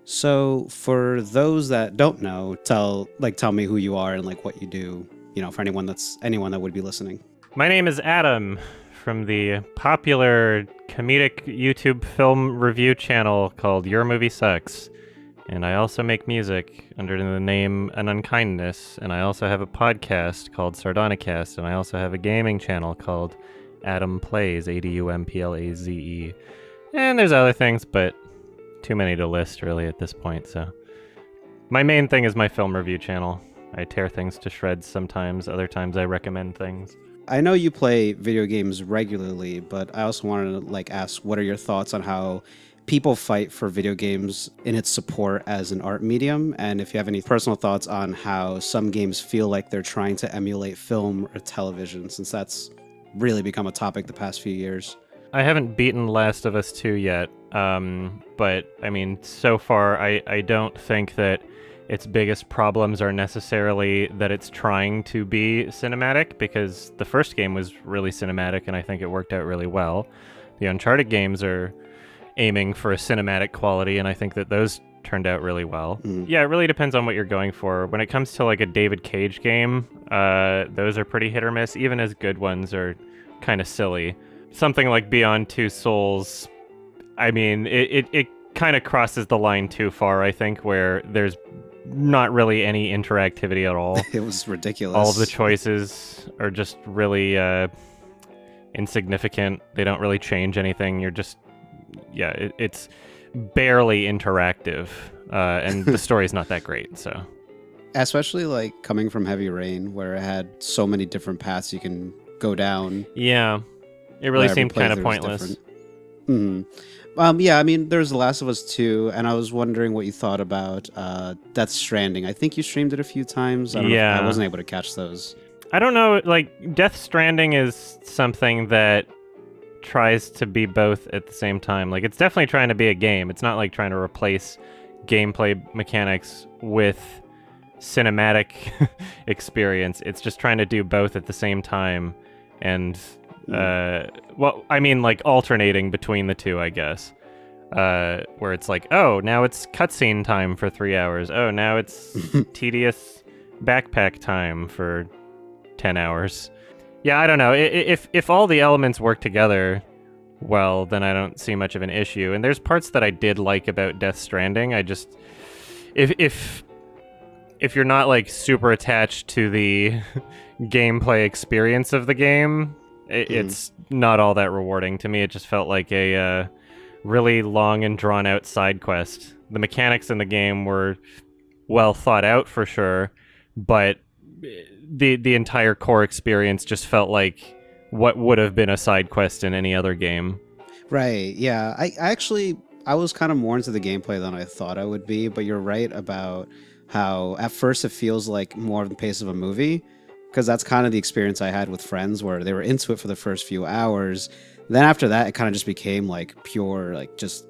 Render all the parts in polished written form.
So for those that don't know, tell me who you are and like what you do, for anyone that would be listening. My name is Adam from the popular comedic YouTube film review channel called Your Movie Sucks. And I also make music under the name An Unkindness, and I also have a podcast called Sardonicast, and I also have a gaming channel called Adam Plays, ADUMPLAZE. And there's other things, but too many to list really at this point, so. My main thing is my film review channel. I tear things to shreds sometimes, other times I recommend things. I know you play video games regularly, but I also wanted to ask, what are your thoughts on how people fight for video games in its support as an art medium, and if you have any personal thoughts on how some games feel like they're trying to emulate film or television, since that's really become a topic the past few years. I haven't beaten Last of Us 2 yet, but I mean, so far I don't think that its biggest problems are necessarily that it's trying to be cinematic, because the first game was really cinematic and I think it worked out really well. The Uncharted games are aiming for a cinematic quality, and I think that those turned out really well. Yeah, it really depends on what you're going for. When it comes to like a David Cage game, those are pretty hit or miss. Even as good ones are kind of silly. Something like Beyond Two Souls, I mean, it kind of crosses the line too far, I think, where there's not really any interactivity at all. It was ridiculous. All of the choices are just really insignificant. They don't really change anything. You're just it's barely interactive, and the story's not that great. So, especially like coming from Heavy Rain, where it had so many different paths you can go down. Yeah, it really seemed kind of pointless. Yeah, I mean, there's The Last of Us 2, and I was wondering what you thought about Death Stranding. I think you streamed it a few times. I wasn't able to catch those. I don't know. Like, Death Stranding is something that tries to be both at the same time. Like, it's definitely trying to be a game. It's not like trying to replace gameplay mechanics with cinematic experience. It's just trying to do both at the same time, and well, I mean, like, alternating between the two, I guess, where it's like, oh, now it's cutscene time for 3 hours, oh, now it's tedious backpack time for 10 hours. Yeah, I don't know. If all the elements work together well, then I don't see much of an issue. And there's parts that I did like about Death Stranding. I just, if you're not like super attached to the gameplay experience of the game, it's not all that rewarding to me. It just felt like a really long and drawn out side quest. The mechanics in the game were well thought out for sure, but the entire core experience just felt like what would have been a side quest in any other game. Right, yeah. I was kind of more into the gameplay than I thought I would be, but you're right about how at first it feels like more of the pace of a movie, because that's kind of the experience I had with friends where they were into it for the first few hours. Then after that, it kind of just became like pure, like just,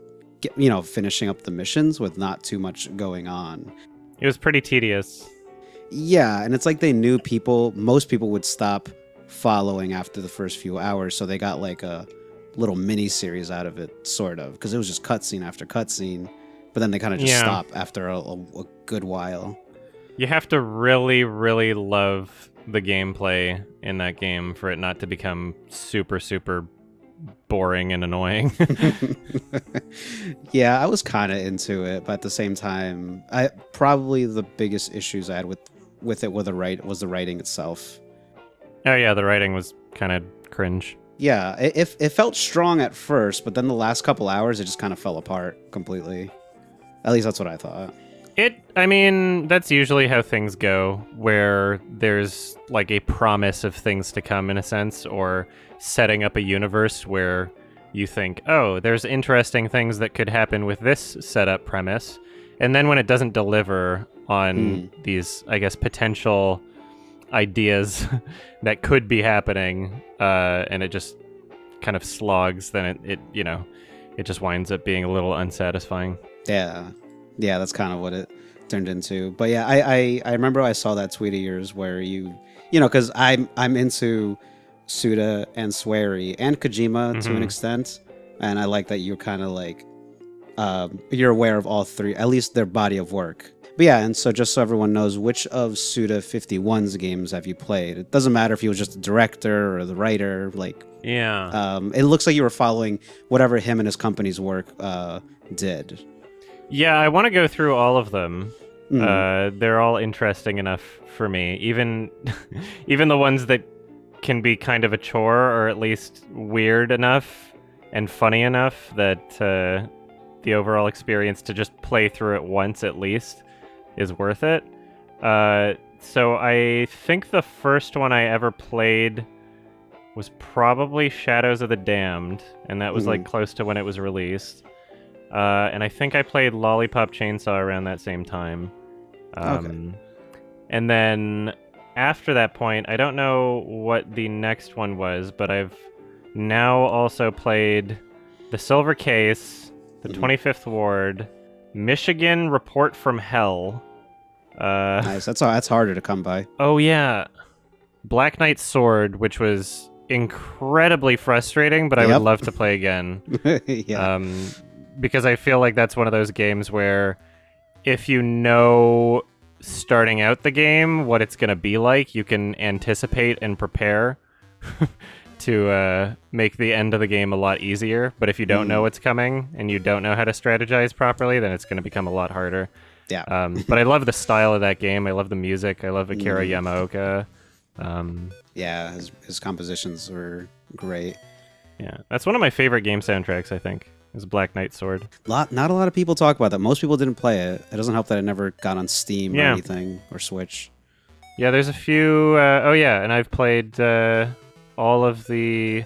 finishing up the missions with not too much going on. It was pretty tedious. Yeah, and it's like they knew most people would stop following after the first few hours, so they got like a little mini series out of it, sort of, because it was just cutscene after cutscene, but then they kind of just stop after a good while. You have to really, really love the gameplay in that game for it not to become super, super boring and annoying. Yeah, I was kind of into it, but at the same time, probably the biggest issues I had with it was the writing itself. Oh yeah, the writing was kind of cringe. Yeah, it felt strong at first, but then the last couple hours it just kind of fell apart completely. At least that's what I thought. I mean, that's usually how things go, where there's like a promise of things to come in a sense, or setting up a universe where you think, oh, there's interesting things that could happen with this setup premise. And then when it doesn't deliver on these, I guess, potential ideas that could be happening, and it just kind of slogs, then it just winds up being a little unsatisfying. Yeah, that's kind of what it turned into. But yeah, I remember I saw that tweet of yours where because I'm into Suda and Swery and Kojima to an extent, and I like that you're kind of like you're aware of all three, at least their body of work. But yeah, and so just so everyone knows, which of Suda51's games have you played? It doesn't matter if he was just the director or the writer. Like, Yeah. it looks like you were following whatever him and his company's work did. Yeah, I want to go through all of them. Mm. They're all interesting enough for me. Even even the ones that can be kind of a chore, or at least weird enough and funny enough that the overall experience to just play through it once at least is worth it. So I think the first one I ever played was probably Shadows of the Damned, and that was like close to when it was released. And I think I played Lollipop Chainsaw around that same time. Okay. And then after that point, I don't know what the next one was, but I've now also played The Silver Case, The 25th Ward, Michigan Report from Hell. Nice. That's harder to come by. Oh yeah, Black Knight Sword, which was incredibly frustrating, but I would love to play again. Yeah. Because I feel like that's one of those games where if you know starting out the game what it's going to be like, you can anticipate and prepare to make the end of the game a lot easier. But if you don't know what's coming and you don't know how to strategize properly, then it's going to become a lot harder. Yeah. But I love the style of that game. I love the music. I love Akira Yamaoka. Yeah, his compositions were great. Yeah, that's one of my favorite game soundtracks, I think, is Black Knight Sword. Not a lot of people talk about that. Most people didn't play it. It doesn't help that it never got on Steam or anything, or Switch. Yeah, there's a few... and I've played all of the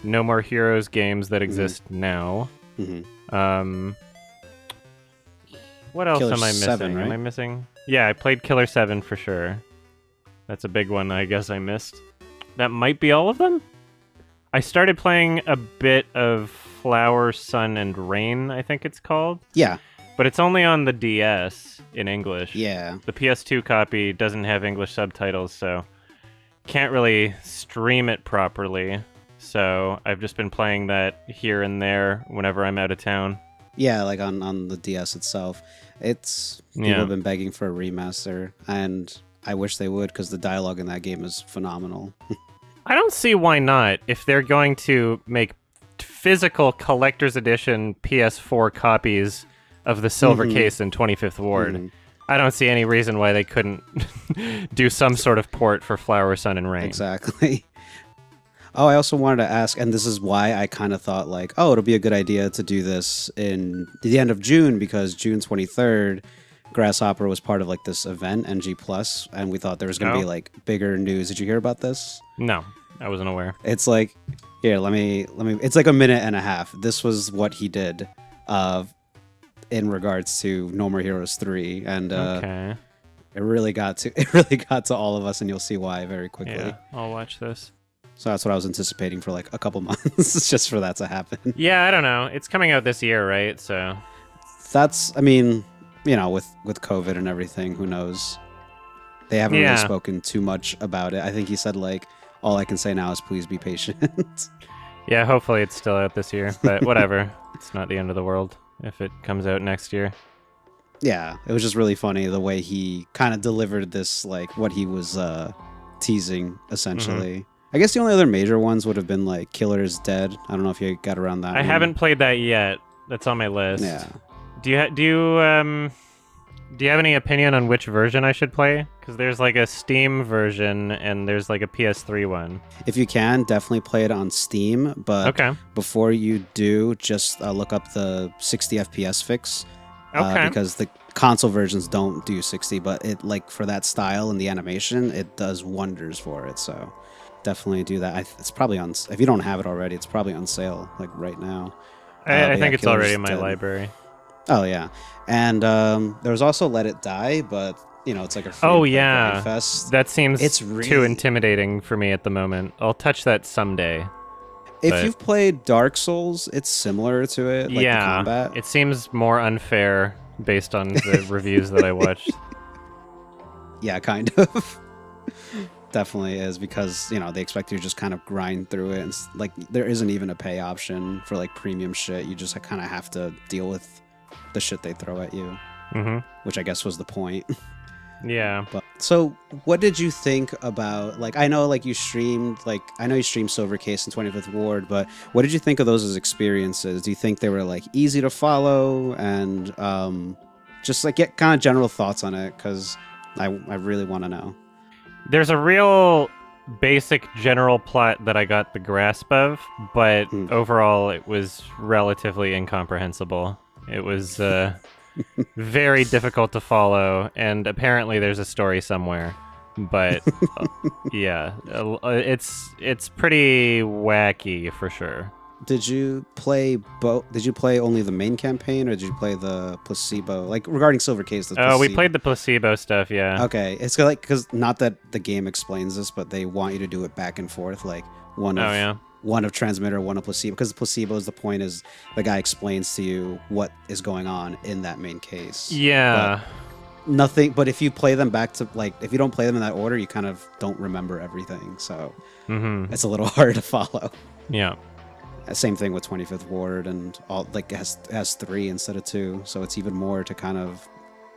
No More Heroes games that exist now. What else Killer am I missing? 7, right? Am I missing? Yeah, I played Killer 7 for sure. That's a big one I guess I missed. That might be all of them? I started playing a bit of Flower, Sun, and Rain, I think it's called. Yeah. But it's only on the DS in English. Yeah. The PS2 copy doesn't have English subtitles, so can't really stream it properly. So I've just been playing that here and there whenever I'm out of town. Yeah, like on the DS itself. People have been begging for a remaster, and I wish they would, because the dialogue in that game is phenomenal. I don't see why not. If they're going to make physical collector's edition PS4 copies of the Silver Case and 25th Ward, I don't see any reason why they couldn't do some sort of port for Flower, Sun, and Rain. Exactly. Oh, I also wanted to ask, and this is why I kind of thought, like, oh, it'll be a good idea to do this in the end of June, because June 23rd, Grasshopper was part of, like, this event, NG+, and we thought there was going to be, like, bigger news. Did you hear about this? No, I wasn't aware. It's like, here, let me, it's like a minute and a half. This was what he did in regards to No More Heroes 3, and it really got to all of us, and you'll see why very quickly. Yeah, I'll watch this. So that's what I was anticipating for like a couple months, just for that to happen. Yeah, I don't know. It's coming out this year, right? So that's, I mean, you know, with COVID and everything, who knows? They haven't really spoken too much about it. I think he said, like, all I can say now is please be patient. Yeah, hopefully it's still out this year, but whatever. It's not the end of the world if it comes out next year. Yeah, it was just really funny the way he kind of delivered this, like, what he was teasing, essentially. I guess the only other major ones would have been like Killer is Dead. I don't know if you got around that. I haven't played that yet. That's on my list. Yeah. Do you have any opinion on which version I should play? Because there's like a Steam version and there's like a PS3 one. If you can, definitely play it on Steam. But before you do, just look up the 60 FPS fix. Because the console versions don't do 60, but it, like, for that style and the animation, it does wonders for it. So definitely do that. It's probably on, if you don't have it already, it's probably on sale like right now. I think it's already in my library. Oh yeah, and there was also Let It Die, but you know, it's like a free fest. That seems too intimidating for me at the moment. I'll touch that someday. If you've played Dark Souls, it's similar to it, like the combat. It seems more unfair based on the reviews that I watched. Yeah, kind of. Definitely is, because, you know, they expect you to just kind of grind through it, and like there isn't even a pay option for like premium shit. You just kind of have to deal with the shit they throw at you, which I guess was the point. Yeah. But, so what did you think about, like, I know you streamed Silver Case and 25th Ward, but what did you think of those as experiences? Do you think they were like easy to follow, and just like get kind of general thoughts on it, because I really want to know. There's a real basic general plot that I got the grasp of, but overall it was relatively incomprehensible. It was very difficult to follow, and apparently there's a story somewhere. But yeah, it's pretty wacky for sure. Did you play both? Did you play only the main campaign, or did you play the placebo? Like regarding Silver Case, we played the placebo stuff. Yeah. Okay, it's like, because not that the game explains this, but they want you to do it back and forth, like one of transmitter, one of placebo, because the placebo is the point is the guy explains to you what is going on in that main case. Yeah. But if you play them back to, like, if you don't play them in that order, you kind of don't remember everything. So it's a little hard to follow. Yeah. Same thing with 25th Ward, and all, like, it has 3 instead of 2, so it's even more to kind of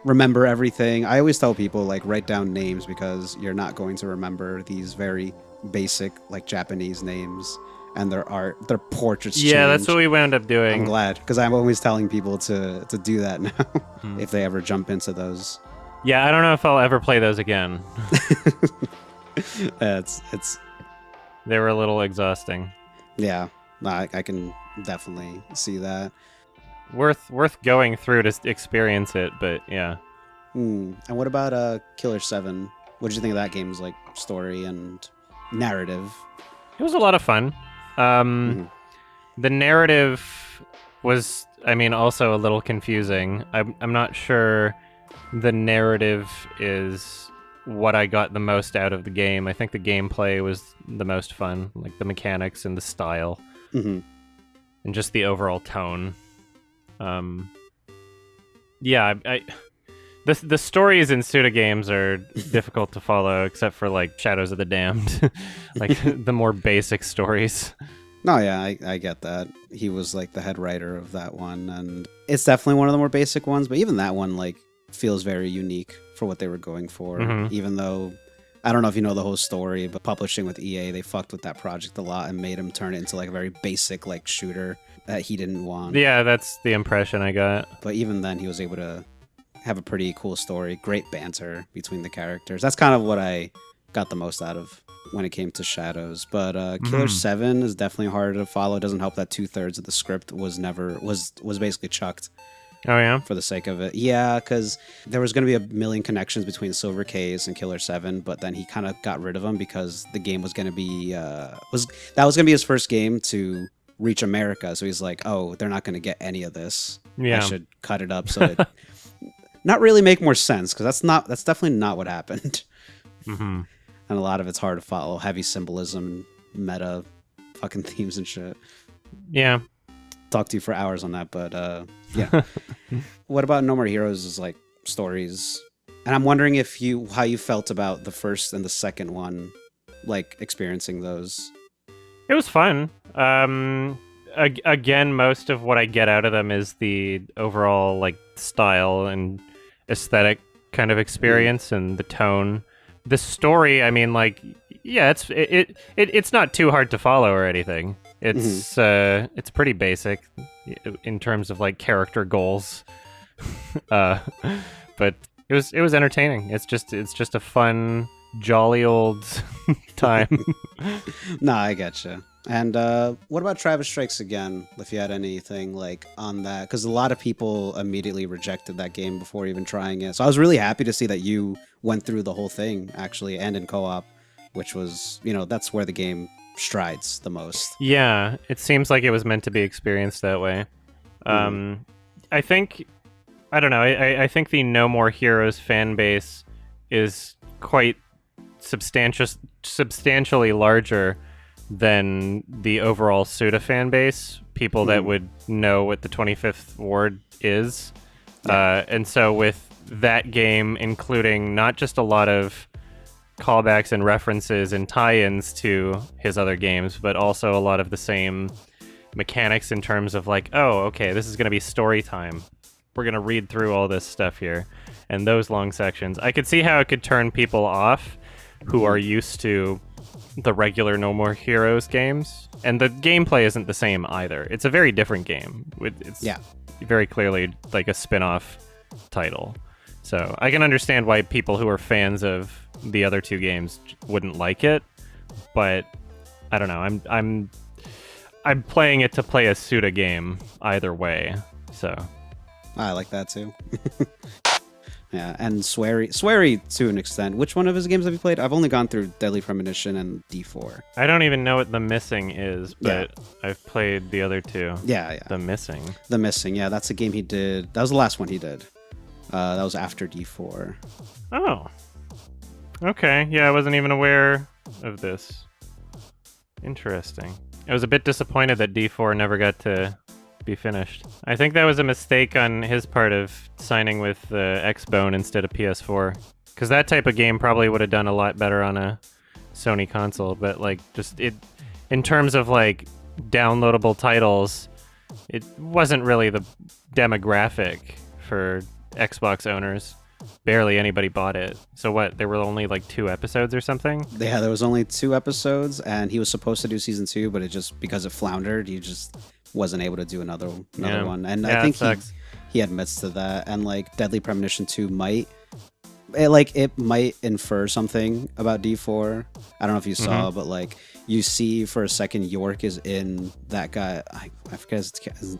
remember everything. I always tell people, like, write down names, because you're not going to remember these very basic, like, Japanese names, and their portraits change. That's what we wound up doing. I'm glad, because I'm always telling people to do that now, if they ever jump into those. Yeah, I don't know if I'll ever play those again. They were a little exhausting. Yeah. No, I can definitely see that. Worth going through to experience it, but yeah. And what about Killer 7? What did you think of that game's, like, story and narrative? It was a lot of fun. The narrative was, also a little confusing. I'm not sure the narrative is what I got the most out of the game. I think the gameplay was the most fun, like the mechanics and the style. And just the overall tone. The stories in Suda games are difficult to follow, except for like Shadows of the Damned, like the more basic stories. No, yeah, I get that. He was like the head writer of that one, and it's definitely one of the more basic ones. But even that one, like, feels very unique for what they were going for. Even though, I don't know if you know the whole story, but publishing with EA, they fucked with that project a lot and made him turn it into like a very basic, like, shooter that he didn't want. Yeah, that's the impression I got. But even then, he was able to have a pretty cool story, great banter between the characters. That's kind of what I got the most out of when it came to Shadows. But Killer 7 is definitely harder to follow. It doesn't help that 2/3 of the script was basically chucked. Oh, yeah? For the sake of it. Yeah, because there was going to be a million connections between Silver Case and Killer 7, but then he kind of got rid of them because the game was going to be... that was going to be his first game to reach America. So he's like, oh, they're not going to get any of this. Yeah. I should cut it up so it... not really make more sense, because that's definitely not what happened. And a lot of it's hard to follow. Heavy symbolism, meta fucking themes and shit. Yeah. Talk to you for hours on that, but yeah. What about No More Heroes' like stories? And I'm wondering how you felt about the first and the second one, like experiencing those. It was fun. Again, most of what I get out of them is the overall like style and aesthetic kind of experience and the tone. The story, it's not too hard to follow or anything. It's pretty basic in terms of like character goals, but it was entertaining. It's just a fun, jolly old time. Nah, I getcha. And what about Travis Strikes Again? If you had anything like on that, because a lot of people immediately rejected that game before even trying it. So I was really happy to see that you went through the whole thing actually, and in co-op, which was, that's where the game strides the most. Yeah, it seems like it was meant to be experienced that way. I think the No More Heroes fan base is quite substantially larger than the overall Suda fan base. People that would know what the 25th Ward is. And so with that game including not just a lot of callbacks and references and tie-ins to his other games, but also a lot of the same mechanics in terms of like, oh, okay, this is going to be story time. we're gonna read through all this stuff here, and those long sections. I could see how it could turn people off who are used to the regular No More Heroes games, and the gameplay isn't the same either. It's a very different game. It's very clearly like a spin-off title. So I can understand why people who are fans of the other two games wouldn't like it, but I don't know. I'm playing it to play a Suda game either way. So I like that too. Yeah, and Swery to an extent. Which one of his games have you played? I've only gone through Deadly Premonition and D4. I don't even know what The Missing is, but I've played the other two. Yeah. The Missing. The Missing, yeah, that's a game he did. That was the last one he did. That was after D4. Oh. Okay, yeah, I wasn't even aware of this. Interesting. I was a bit disappointed that D4 never got to be finished. I think that was a mistake on his part of signing with Xbone instead of PS4, because that type of game probably would have done a lot better on a Sony console. But like, just it in terms of like downloadable titles, it wasn't really the demographic for Xbox owners. Barely anybody bought it. So what? There were only like 2 episodes or something? Yeah, there was only 2 episodes, and he was supposed to do season 2, but it just, because it floundered, he just wasn't able to do another one. And I think he admits to that. And like Deadly Premonition 2 might infer something about D4. I don't know if you saw, but like you see for a second York is in that guy, I forget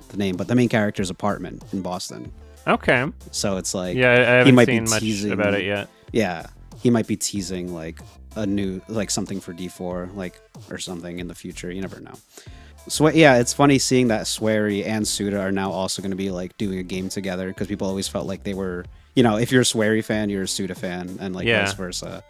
the name, but the main character's apartment in Boston. Okay. So it's like, I haven't he might seen be much teasing about it yet. Yeah, he might be teasing like a new, like something for D4, like, or something in the future. You never know. So yeah, it's funny seeing that Swery and Suda are now also going to be like doing a game together, because people always felt like they were, you know, if you're a Swery fan, you're a Suda fan, and like vice versa.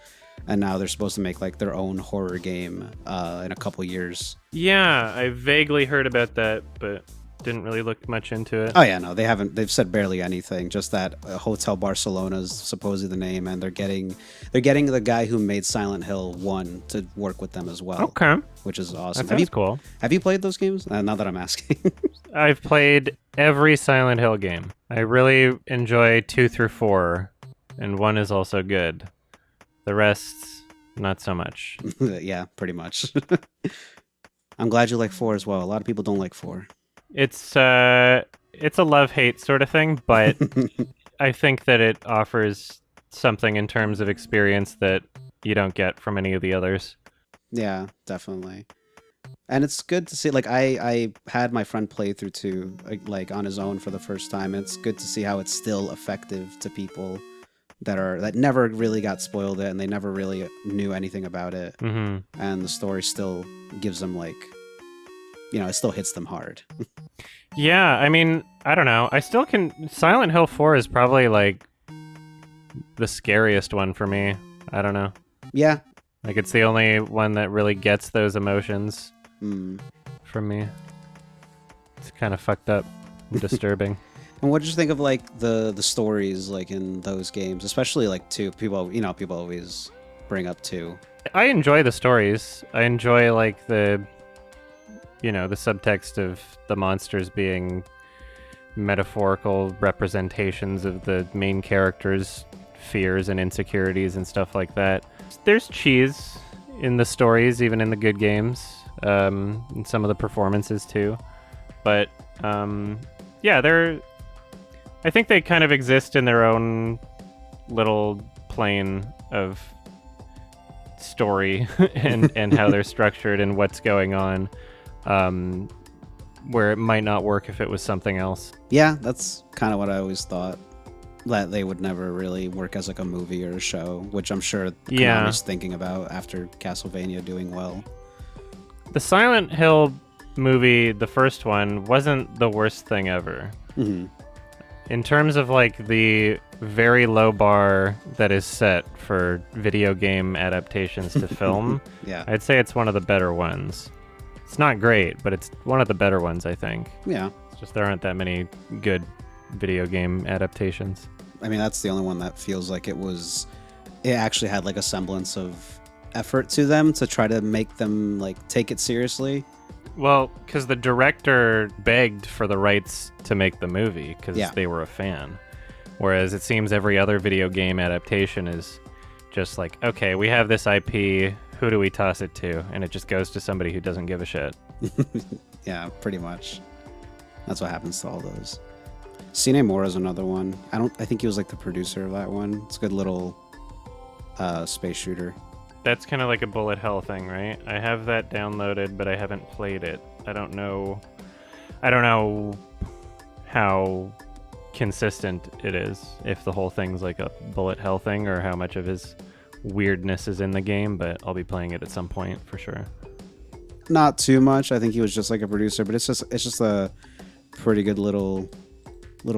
And now they're supposed to make like their own horror game in a couple years. Yeah, I vaguely heard about that, but didn't really look much into it. Oh yeah, no, they haven't. They've said barely anything. Just that Hotel Barcelona is supposedly the name, and they're getting the guy who made Silent Hill 1 to work with them as well. Okay, which is awesome. That sounds cool. Have you played those games? Now that I'm asking. I've played every Silent Hill game. I really enjoy 2 through 4, and 1 is also good. The rest, not so much. Yeah, pretty much. I'm glad you like 4 as well. A lot of people don't like 4. It's a love-hate sort of thing, but I think that it offers something in terms of experience that you don't get from any of the others. Yeah, definitely. And it's good to see, like, I had my friend play through 2, like, on his own for the first time. It's good to see how it's still effective to people that never really got spoiled it, and they never really knew anything about it. Mm-hmm. And the story still gives them, like, you know, it still hits them hard. Yeah, I mean, I don't know. I still can... Silent Hill 4 is probably, like, the scariest one for me. I don't know. Yeah. Like, it's the only one that really gets those emotions from me. It's kind of fucked up and disturbing. And what did you think of, like, the stories, like, in those games? Especially, like, 2. People always bring up 2. I enjoy the stories. I enjoy, like, the subtext of the monsters being metaphorical representations of the main character's fears and insecurities and stuff like that. There's cheese in the stories, even in the good games, and some of the performances too. But I think they kind of exist in their own little plane of story and how they're structured and what's going on. Where it might not work if it was something else. Yeah, that's kind of what I always thought. That they would never really work as like a movie or a show, which I'm sure Konami's thinking about after Castlevania doing well. The Silent Hill movie, the first one, wasn't the worst thing ever. Mm-hmm. In terms of like the very low bar that is set for video game adaptations to film, yeah, I'd say it's one of the better ones. It's not great, but it's one of the better ones, I think. Yeah. It's just there aren't that many good video game adaptations. I mean, that's the only one that feels like it actually had like a semblance of effort to them to try to make them like take it seriously. Well, because the director begged for the rights to make the movie because Yeah. they were a fan. Whereas it seems every other video game adaptation is just like, okay, we have this IP, who do we toss it to? And it just goes to somebody who doesn't give a shit. Yeah, pretty much. That's what happens to all those. Cine Mora's another one. I think he was like the producer of that one. It's a good little space shooter. That's kind of like a bullet hell thing, right? I have that downloaded, but I haven't played it. I don't know how consistent it is, if the whole thing's like a bullet hell thing or how much of his weirdness is in the game, but I'll be playing it at some point for sure. Not too much. I think he was just like a producer, but it's just a pretty good little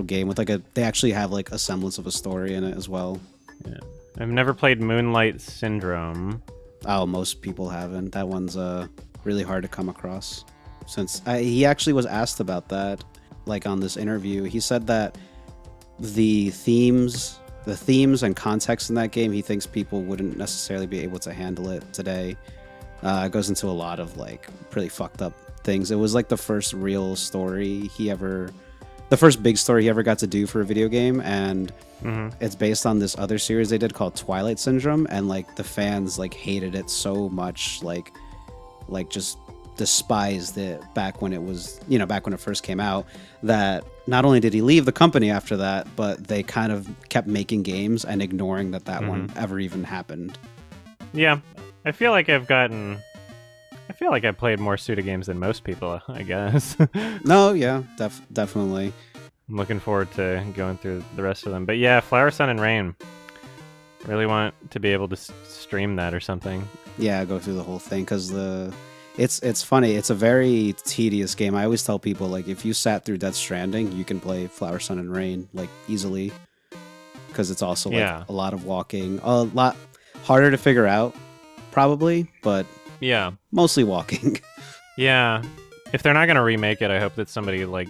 game with they actually have like a semblance of a story in it as well. Yeah. I've never played Moonlight Syndrome. Oh, most people haven't. That one's really hard to come across. Since he actually was asked about that, like on this interview, he said that the themes and context in that game, he thinks people wouldn't necessarily be able to handle it today. It goes into a lot of like pretty fucked up things. It was like the first real story the first big story he ever got to do for a video game, and it's based on this other series they did called Twilight Syndrome, and like the fans like hated it so much, like just despised it back when it first came out, that not only did he leave the company after that, but they kind of kept making games and ignoring that one ever even happened. Yeah, I feel like I've played more Suda games than most people, I guess. No, yeah, definitely. I'm looking forward to going through the rest of them. But yeah, Flower, Sun, and Rain. Really want to be able to stream that or something. Yeah, go through the whole thing, because it's funny. It's a very tedious game. I always tell people, like, if you sat through Death Stranding, you can play Flower, Sun, and Rain like easily, because it's also like a lot of walking, a lot harder to figure out, probably, but yeah, mostly walking. Yeah, if they're not gonna remake it, I hope that somebody like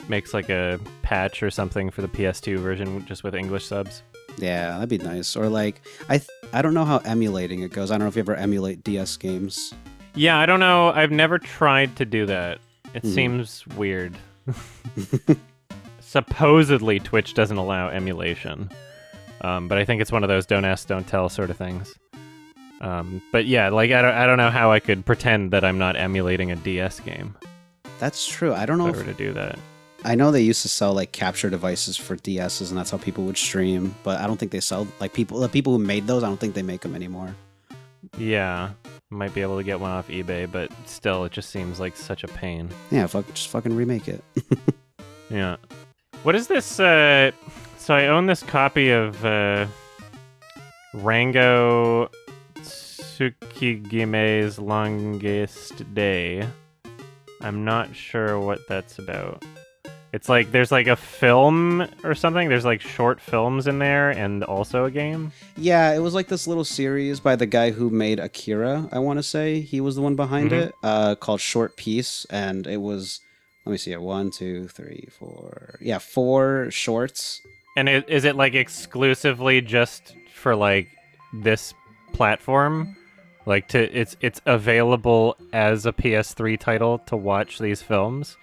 makes like a patch or something for the PS2 version just with English subs. Yeah, that'd be nice. Or like, I don't know how emulating it goes. I don't know if you ever emulate DS games. Yeah, I don't know. I've never tried to do that. It seems weird. Supposedly, Twitch doesn't allow emulation. But I think it's one of those don't ask, don't tell sort of things. But yeah, like I don't know how I could pretend that I'm not emulating a DS game. That's true. I don't know if I were to do that. I know they used to sell like capture devices for DSs, and that's how people would stream. But I don't think they sell the people who made those. I don't think they make them anymore. Yeah, might be able to get one off eBay, but still, it just seems like such a pain. Yeah, just fucking remake it. Yeah. What is this? So I own this copy of Rango Tsukigime's Longest Day. I'm not sure what that's about. It's like there's like a film or something. There's like short films in there and also a game. Yeah, it was like this little series by the guy who made Akira, I want to say. He was the one behind it, called Short Piece. And it was, let me see it, 1, 2, 3, 4. Yeah, 4 shorts. And is it like exclusively just for like this platform? Like it's available as a PS3 title to watch these films,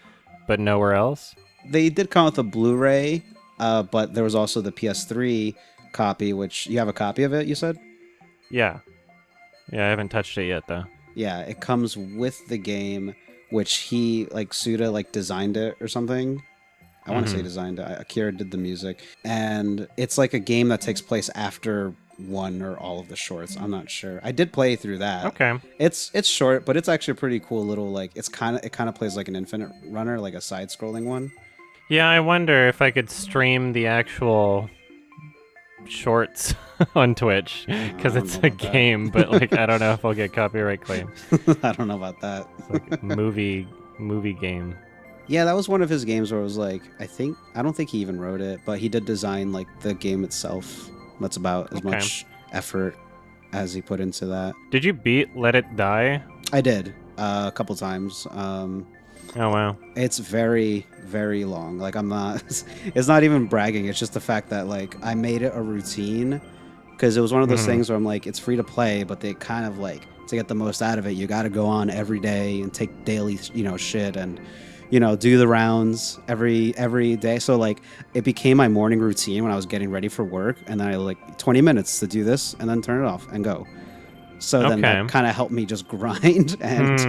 but nowhere else? They did come with a Blu-ray, but there was also the PS3 copy, which you have a copy of it, you said? Yeah. Yeah, I haven't touched it yet, though. Yeah, it comes with the game, which he, like, Suda, like, designed it or something. I want to say designed it. Akira did the music. And it's like a game that takes place after one or all of the shorts. I'm not sure. I did play through that. Okay. It's short, but it's actually a pretty cool little, like, it kind of plays like an Infinite Runner, like a side-scrolling one. Yeah, I wonder if I could stream the actual shorts on Twitch, because it's a game, but like I don't know if I'll get copyright claims. I don't know about that. It's like a movie game. Yeah, that was one of his games where it was like, I don't think he even wrote it, but he did design like the game itself. That's about as much effort as he put into that. Did you beat Let It Die? I did, a couple times. Oh wow. It's very, very long. Like it's not even bragging. It's just the fact that like I made it a routine, because it was one of those things where I'm like, it's free to play, but they kind of like to get the most out of it, you got to go on every day and take daily, shit and, do the rounds every day. So like it became my morning routine when I was getting ready for work, and then I like 20 minutes to do this and then turn it off and go. So then that kind of helped me just grind and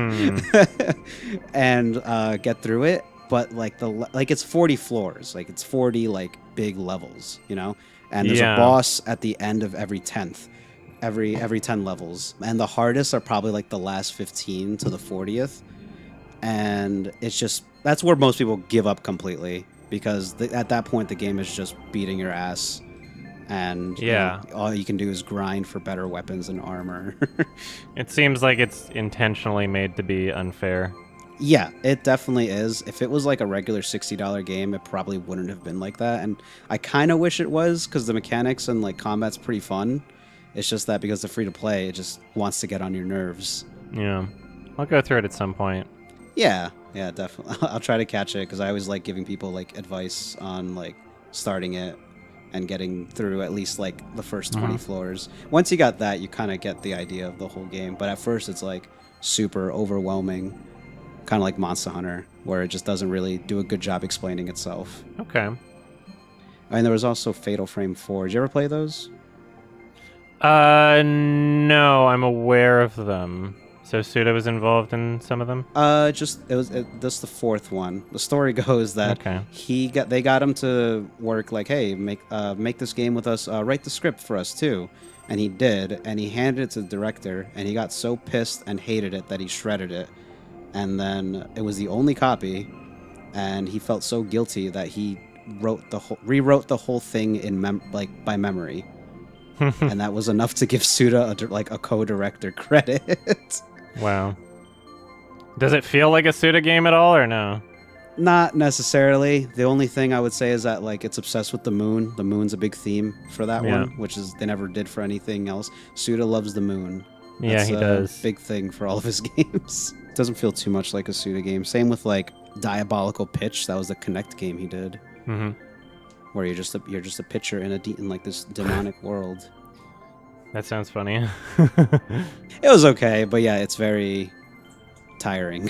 and get through it. But like it's 40 floors, like it's 40 like big levels, and there's a boss at the end of every 10th, every 10 levels, and the hardest are probably like the last 15 to the 40th, and it's just that's where most people give up completely, because at that point the game is just beating your ass. And all you can do is grind for better weapons and armor. It seems like it's intentionally made to be unfair. Yeah, it definitely is. If it was like a regular $60 game, it probably wouldn't have been like that. And I kind of wish it was, because the mechanics and like combat's pretty fun. It's just that because it's free to play, it just wants to get on your nerves. Yeah, I'll go through it at some point. Yeah, definitely. I'll try to catch it, because I always like giving people like advice on like starting it and getting through at least like the first 20 floors. Once you got that, you kind of get the idea of the whole game. But at first, it's like super overwhelming, kind of like Monster Hunter, where it just doesn't really do a good job explaining itself. Okay. And there was also Fatal Frame 4. Did you ever play those? No, I'm aware of them. So Suda was involved in some of them? This is the fourth one. The story goes that they got him to work like, hey, make this game with us, write the script for us too. And he did, and he handed it to the director, and he got so pissed and hated it that he shredded it. And then it was the only copy, and he felt so guilty that he rewrote the whole thing by memory. And that was enough to give Suda a co-director credit. Wow. Does it feel like a Suda game at all, or no? Not necessarily. The only thing I would say is that like it's obsessed with the moon. The moon's a big theme for that one, which is they never did for anything else. Suda loves the moon. That's he does. Big thing for all of his games. It doesn't feel too much like a Suda game. Same with like Diabolical Pitch. That was the Connect game he did, where you're just a pitcher in like this demonic world. That sounds funny. It was okay, but yeah, it's very tiring.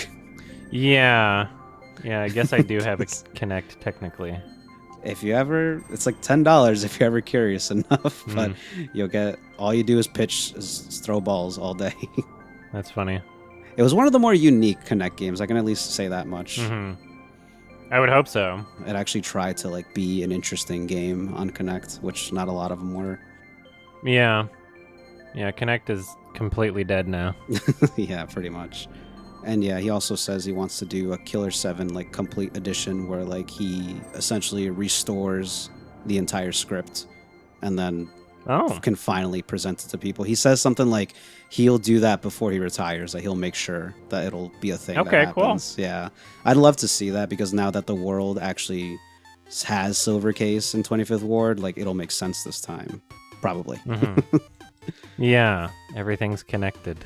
Yeah, I guess I do have a Connect technically. If you ever, it's like $10 if you're ever curious enough, but you'll get, all you do is throw balls all day. That's funny. It was one of the more unique Connect games. I can at least say that much. I would hope so. It actually tried to like be an interesting game on Connect, which not a lot of them were. Yeah, Connect is completely dead now. Yeah, pretty much. And yeah, he also says he wants to do a Killer 7 like complete edition where like he essentially restores the entire script and then can finally present it to people. He says something like he'll do that before he retires, that he'll make sure that it'll be a thing that happens. Cool. Yeah. I'd love to see that, because now that the world actually has Silver Case in 25th Ward, like it'll make sense this time. Probably. Yeah, everything's connected.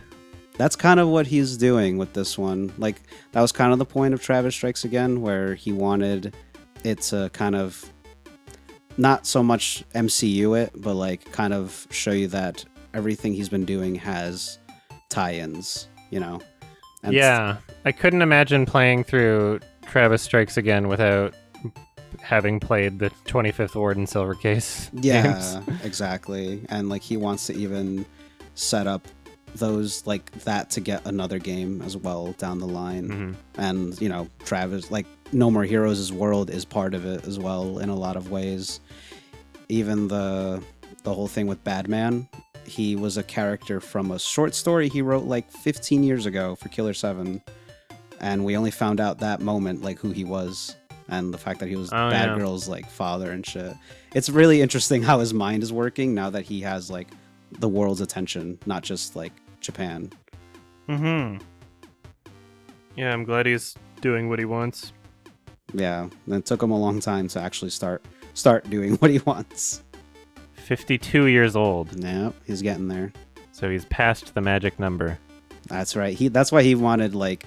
That's kind of what he's doing with this one. Like, that was kind of the point of Travis Strikes Again, where he wanted it to kind of not so much MCU it, but like kind of show you that everything he's been doing has tie-ins, And yeah, I couldn't imagine playing through Travis Strikes Again without having played the 25th Ward and Silver Case games. Exactly. And like he wants to even set up those like that to get another game as well down the line. And Travis, like No More Heroes' world is part of it as well in a lot of ways. Even the whole thing with Badman, he was a character from a short story he wrote like 15 years ago for Killer 7, and we only found out that moment like who he was and the fact that he was Batgirl's like father and shit. It's really interesting how his mind is working now that he has like the world's attention, not just like Japan. Yeah, I'm glad he's doing what he wants. Yeah, and it took him a long time to actually start doing what he wants. 52 years old. Yeah, he's getting there. So he's past the magic number. That's right. That's why he wanted like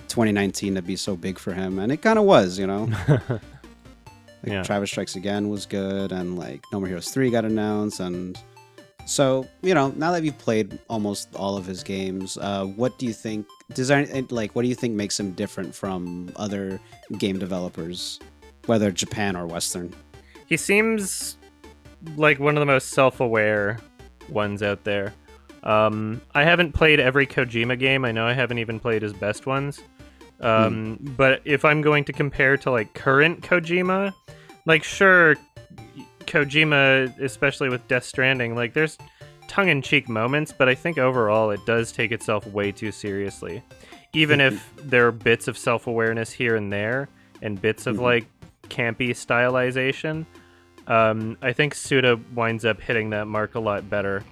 2019 to be so big for him, and it kind of was, Travis Strikes Again was good, and like No More Heroes 3 got announced, and So, you know, now that you've played almost all of his games, what do you think? What do you think makes him different from other game developers, whether Japan or Western? He seems like one of the most self-aware ones out there. I haven't played every Kojima game. I know I haven't even played his best ones. But if I'm going to compare to like current Kojima, like sure, Kojima, especially with Death Stranding, like there's tongue-in-cheek moments, but I think overall it does take itself way too seriously. Even if there are bits of self-awareness here and there, and bits of like campy stylization, I think Suda winds up hitting that mark a lot better.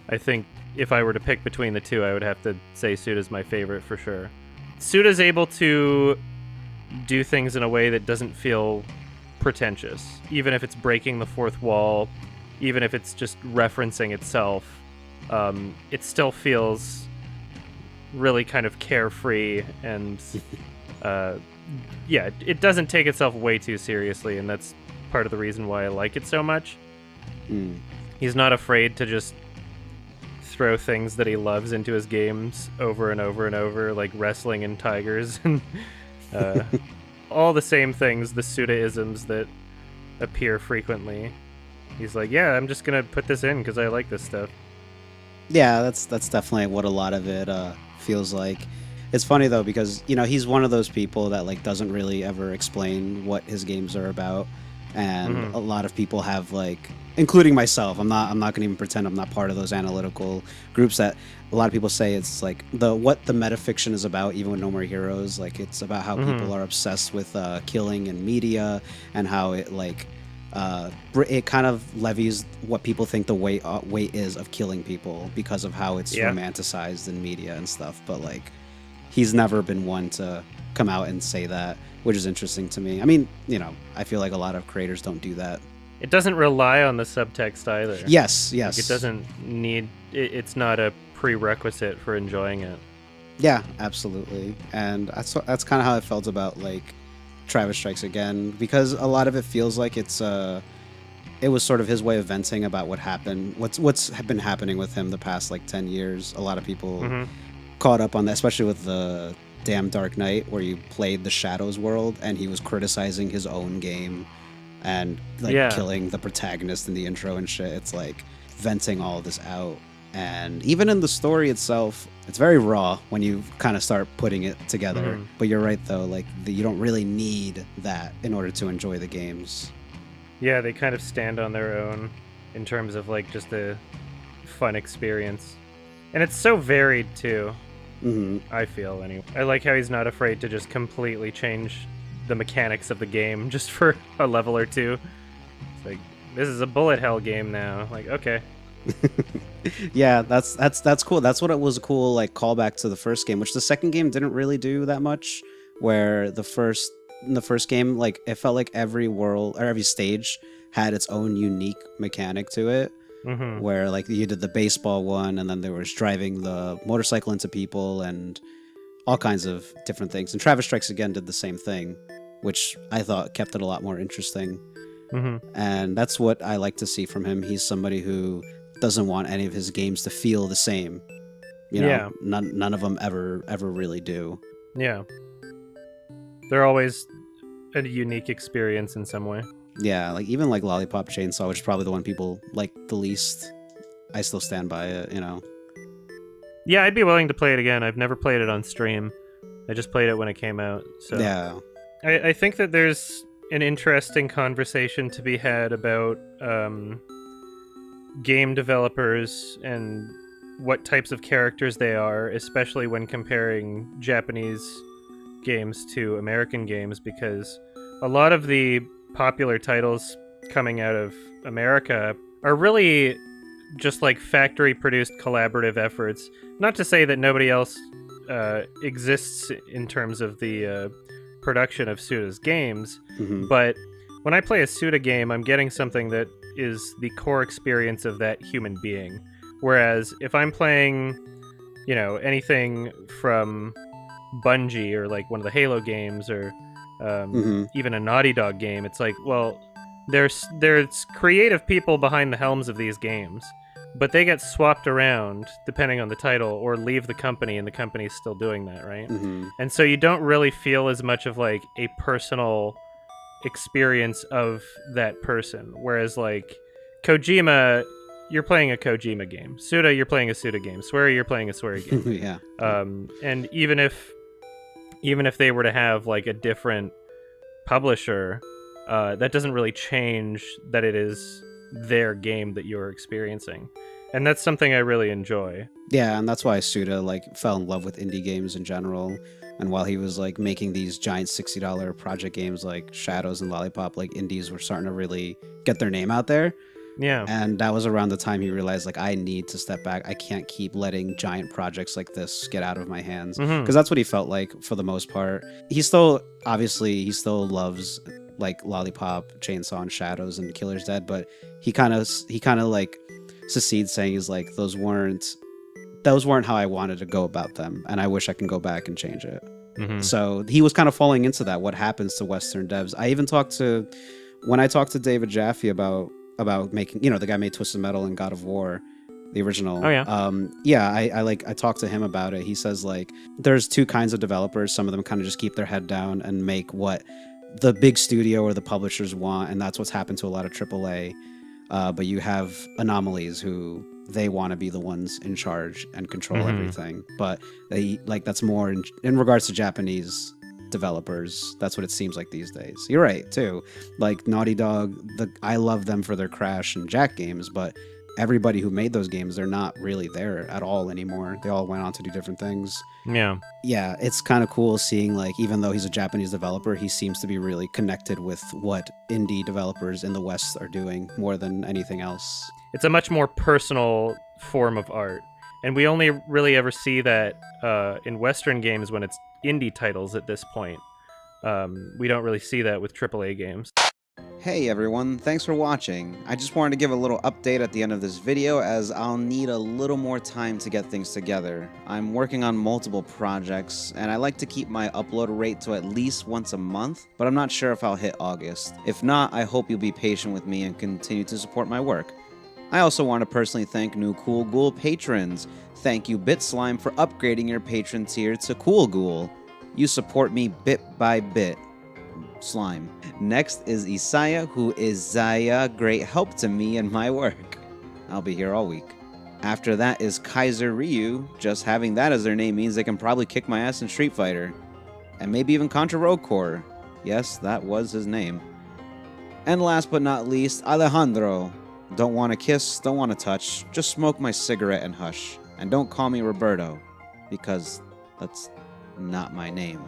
I think if I were to pick between the two, I would have to say Suda's my favorite for sure. Suda's able to do things in a way that doesn't feel pretentious, even if it's breaking the fourth wall, even if it's just referencing itself. It still feels really kind of carefree, and yeah, it doesn't take itself way too seriously, and that's part of the reason why I like it so much. He's not afraid to just throw things that he loves into his games over and over and over, like wrestling and tigers and all the same things, the Suda-isms that appear frequently. He's like, yeah, I'm just gonna put this in because I like this stuff. Yeah, that's definitely what a lot of it feels like. It's funny though, because you know he's one of those people that like doesn't really ever explain what his games are about, and a lot of people have like, including myself. I'm not gonna even pretend I'm not part of those analytical groups that a lot of people say it's like what the metafiction is about. Even with No More Heroes, like it's about how people are obsessed with killing and media, and how it like it kind of levies what people think the weight is of killing people because of how it's romanticized in media and stuff. But like, he's never been one to come out and say that, which is interesting to me. I mean, you know, I feel like a lot of creators don't do that. It doesn't rely on the subtext either. Yes. Like it doesn't need. It's not a prerequisite for enjoying it. Yeah, absolutely. And that's kind of how I felt about like Travis Strikes Again, because a lot of it feels like it was sort of his way of venting about what happened, what's been happening with him the past like 10 years. A lot of people caught up on that, especially with the damn Dark Knight, where you played the Shadows world and he was criticizing his own game and like killing the protagonist in the intro and shit. It's like venting all of this out. And even in the story itself, it's very raw when you kind of start putting it together. But you're right though, like you don't really need that in order to enjoy the games. Yeah, they kind of stand on their own in terms of like just a fun experience. And it's so varied too. I feel anyway. I like how he's not afraid to just completely change the mechanics of the game just for a level or two. It's like, this is a bullet hell game now. Like, okay. Yeah, that's cool. That's what it was, a cool like callback to the first game, which the second game didn't really do that much. Where in the first game, like it felt like every world or every stage had its own unique mechanic to it. Where like you did the baseball one, and then there was driving the motorcycle into people and all kinds of different things. And Travis Strikes Again did the same thing, which I thought kept it a lot more interesting. And that's what I like to see from him. He's somebody who doesn't want any of his games to feel the same. You know, none of them ever really do. Yeah. They're always a unique experience in some way. Yeah, like even like Lollipop Chainsaw, which is probably the one people like the least, I still stand by it, you know. Yeah, I'd be willing to play it again. I've never played it on stream. I just played it when it came out. So yeah. I think that there's an interesting conversation to be had about game developers and what types of characters they are, especially when comparing Japanese games to American games, because a lot of the popular titles coming out of America are really just like factory produced collaborative efforts. Not to say that nobody else exists in terms of the production of Suda's games, but when I play a Suda game, I'm getting something that is the core experience of that human being. Whereas if I'm playing, you know, anything from Bungie or like one of the Halo games or even a Naughty Dog game, it's like, well, there's creative people behind the helms of these games. but they get swapped around depending on the title, or leave the company and the company's still doing that, right? Mm-hmm. And so you don't really feel as much of like a personal experience of that person. Whereas like Kojima, you're playing a Kojima game. Suda, you're playing a Suda game. Swery, you're playing a Swery game. Yeah. And even if they were to have like a different publisher, that doesn't really change that it is their game that you're experiencing. And that's something I really enjoy. Yeah, and that's why Suda like fell in love with indie games in general. And while he was like making these giant $60 project games like Shadows and Lollipop, like indies were starting to really get their name out there. Yeah. And that was around the time he realized, like, I need to step back. I can't keep letting giant projects like this get out of my hands. Because that's what he felt like for the most part. He still loves like Lollipop, Chainsaw, and Shadows, and Killer's Dead. But he kind of like secedes, saying he's like, those weren't how I wanted to go about them. And I wish I can go back and change it. So he was kind of falling into that. What happens to Western devs? When I talked to David Jaffe about making, the guy made Twisted Metal and God of War, the original. Oh yeah. I talked to him about it. He says like there's two kinds of developers. Some of them kind of just keep their head down and make what the big studio or the publishers want, and that's what's happened to a lot of AAA. But you have anomalies who they want to be the ones in charge and control everything. But they like that's more in regards to Japanese developers. That's what it seems like these days. You're right too. Like Naughty Dog, I love them for their Crash and Jack games, but everybody who made those games, they're not really there at all anymore. They all went on to do different things. Yeah, it's kind of cool seeing like, even though he's a Japanese developer, he seems to be really connected with what indie developers in the West are doing more than anything else. it's a much more personal form of art, and we only really ever see that in Western games when it's indie titles at this point. We don't really see that with AAA games. Hey everyone, thanks for watching. I just wanted to give a little update at the end of this video, as I'll need a little more time to get things together. I'm working on multiple projects, and I like to keep my upload rate to at least once a month, but I'm not sure if I'll hit August. If not, I hope you'll be patient with me and continue to support my work. I also want to personally thank new Cool Ghoul patrons. Thank you Bit Slime for upgrading your patron tier to Cool Ghoul. You support me bit by bit. Slime. Next is Isaiah, who is a great help to me and my work. I'll be here all week. After that is Kaiser Ryu. Just having that as their name means they can probably kick my ass in Street Fighter. And maybe even Contra Rogue Core. Yes, that was his name. And last but not least, Alejandro. Don't want to kiss, don't want to touch, just smoke my cigarette and hush. And don't call me Roberto, because that's not my name.